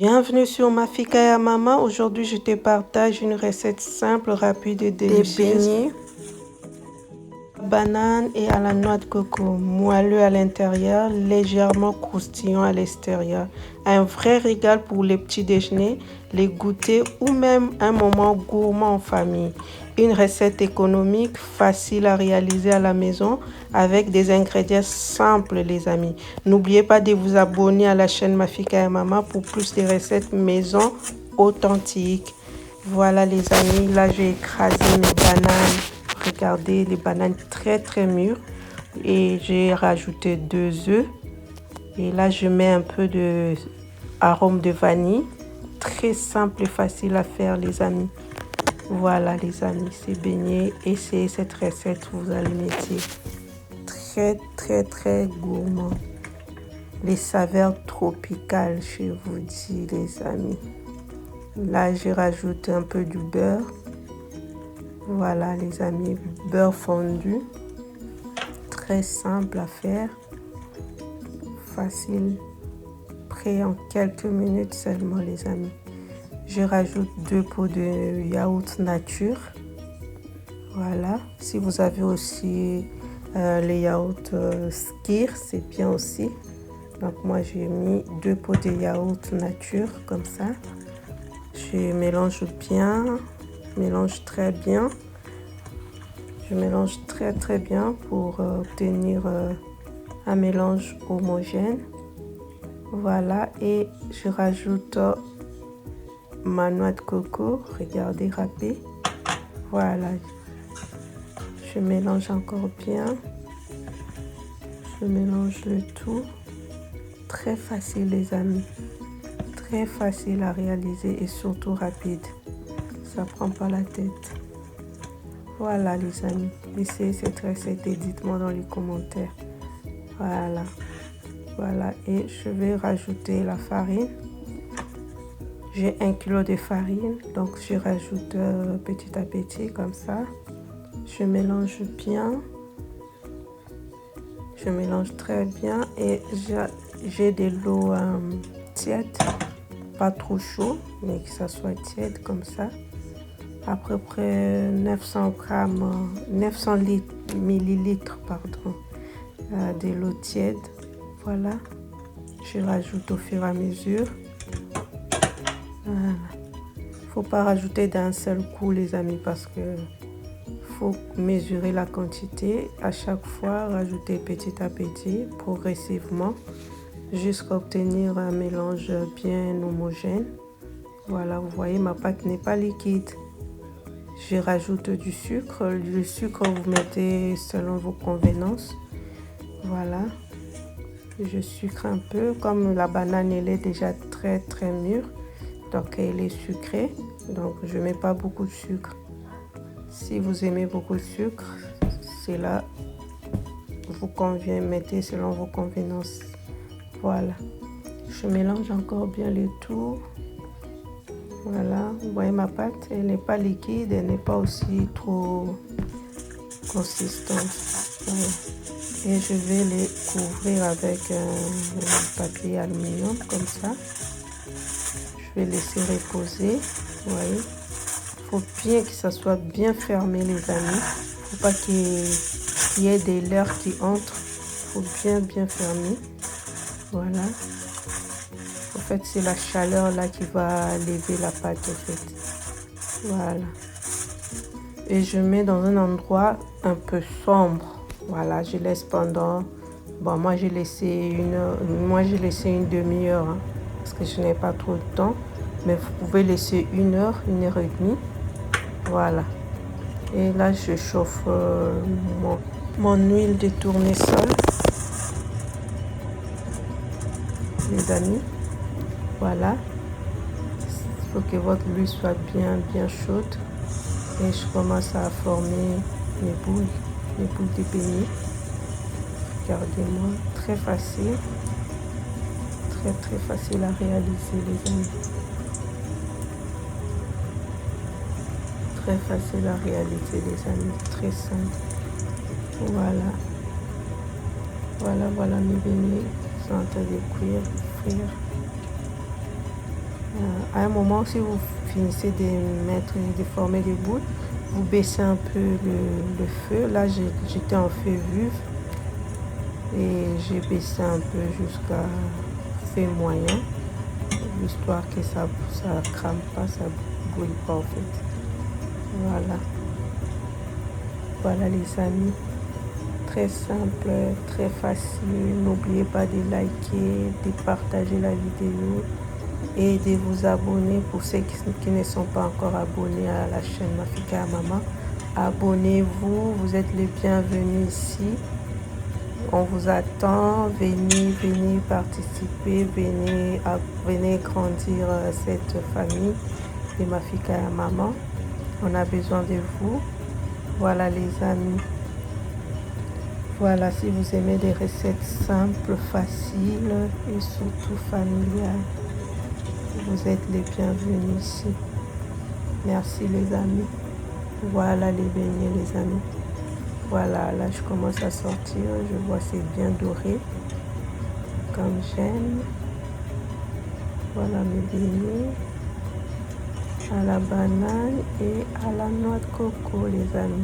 Bienvenue sur Mafika et Maman. Aujourd'hui, je te partage une recette simple, rapide et délicieuse. Des beignets, banane et à la noix de coco, moelleux à l'intérieur, légèrement croustillant à l'extérieur. Un vrai régal pour les petits déjeuners, les goûters ou même un moment gourmand en famille. Une recette économique, facile à réaliser à la maison avec des ingrédients simples, les amis. N'oubliez pas de vous abonner à la chaîne Mafika et Maman pour plus de recettes maison authentiques. Voilà les amis, là j'ai écrasé mes bananes. Regardez les bananes très mûres et j'ai rajouté 2 œufs et là je mets un peu de arôme de vanille. Très simple et facile à faire les amis. Voilà les amis, c'est beignet. Essayez cette recette, vous allez m'aider. Très gourmand. Les saveurs tropicales, je vous dis les amis. Là j'ai rajouté un peu du beurre. Voilà les amis, beurre fondu, très simple à faire, facile, prêt en quelques minutes seulement les amis. Je rajoute 2 pots de yaourt nature. Voilà, si vous avez aussi les yaourts Skyr, c'est bien aussi. Donc moi j'ai mis 2 pots de yaourt nature comme ça. Je mélange bien. Mélange très bien. Je mélange très bien pour obtenir un mélange homogène. Voilà, et je rajoute ma noix de coco. Regardez, râpée. Voilà. Je mélange encore bien. Je mélange le tout. Très facile les amis. Très facile à réaliser et surtout rapide. Ça prend pas la tête. Voilà les amis, essayez cette recette et dites-moi dans les commentaires. Voilà, et je vais rajouter la farine. J'ai 1 kg de farine, donc je rajoute petit à petit comme ça. Je mélange bien. Je mélange très bien et j'ai de l'eau tiède, pas trop chaud, mais que ça soit tiède comme ça. À peu près 900 millilitres de l'eau tiède. Voilà, je rajoute au fur et à mesure. Voilà. Faut pas rajouter d'un seul coup les amis parce que faut mesurer la quantité. À chaque fois, rajouter petit à petit, progressivement, jusqu'à obtenir un mélange bien homogène. Voilà, vous voyez, ma pâte n'est pas liquide. Je rajoute du sucre. Le sucre, vous mettez selon vos convenances. Voilà. Je sucre un peu. Comme la banane, elle est déjà très mûre. Donc, elle est sucrée. Donc, je ne mets pas beaucoup de sucre. Si vous aimez beaucoup de sucre, cela vous convient. Mettez selon vos convenances. Voilà. Je mélange encore bien le tout. Voilà, vous voyez ma pâte, elle n'est pas liquide, elle n'est pas aussi trop consistante. Voilà. Et je vais les couvrir avec un papier aluminium comme ça. Je vais laisser reposer. Vous voyez, il faut bien que ça soit bien fermé les amis. Il ne faut pas qu'il y ait de l'air qui entre. Il faut bien fermer. Voilà. En fait, c'est la chaleur là qui va lever la pâte en fait. Voilà. Et je mets dans un endroit un peu sombre. Voilà, je laisse pendant... Bon, moi j'ai laissé une demi-heure hein, parce que je n'ai pas trop de temps. Mais vous pouvez laisser 1 heure, 1 heure et demie. Voilà. Et là, je chauffe mon huile de tournesol. Les amis. Voilà, il faut que votre huile soit bien chaude et je commence à former mes boules de beignets. Regardez-moi, très facile, très facile à réaliser les amis. Très facile à réaliser les amis, très simple. Voilà mes beignets, ils sont en train de cuire, frire. À un moment, si vous finissez de former les boules, vous baissez un peu le feu. Là, j'étais en feu vif et j'ai baissé un peu jusqu'à feu moyen, histoire que ça crame pas, ça brûle pas en fait. Voilà les amis, très simple, très facile. N'oubliez pas de liker, de partager la vidéo et de vous abonner pour ceux qui ne sont pas encore abonnés à la chaîne Mafika Maman. Abonnez-vous, vous êtes les bienvenus ici. On vous attend, venez participer, venez grandir cette famille de Mafika Maman. On a besoin de vous. Voilà les amis. Voilà, si vous aimez des recettes simples, faciles et surtout familiales, vous êtes les bienvenus ici. Merci les amis. Voilà les beignets les amis. Voilà, là je commence à sortir. Je vois c'est bien doré. Comme j'aime. Voilà mes beignets. À la banane et à la noix de coco les amis.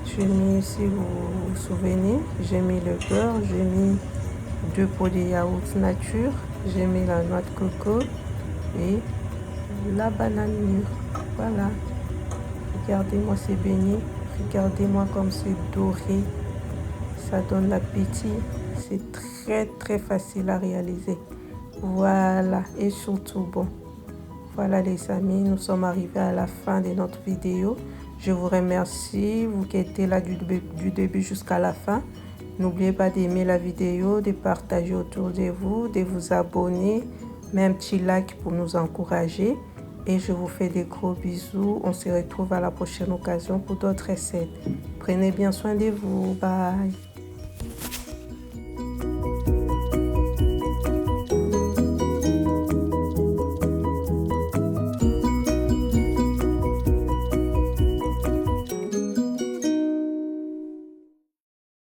J'ai mis, si vous vous souvenez, j'ai mis le beurre, j'ai mis 2 pots de yaourt nature, j'ai mis la noix de coco et la banane mûre. Voilà. Regardez-moi ces beignets. Regardez-moi comme c'est doré. Ça donne l'appétit. C'est très facile à réaliser. Voilà. Et surtout bon. Voilà les amis, nous sommes arrivés à la fin de notre vidéo. Je vous remercie, vous qui étiez là du début jusqu'à la fin. N'oubliez pas d'aimer la vidéo, de partager autour de vous, de vous abonner, même un petit like pour nous encourager. Et je vous fais des gros bisous. On se retrouve à la prochaine occasion pour d'autres recettes. Prenez bien soin de vous. Bye.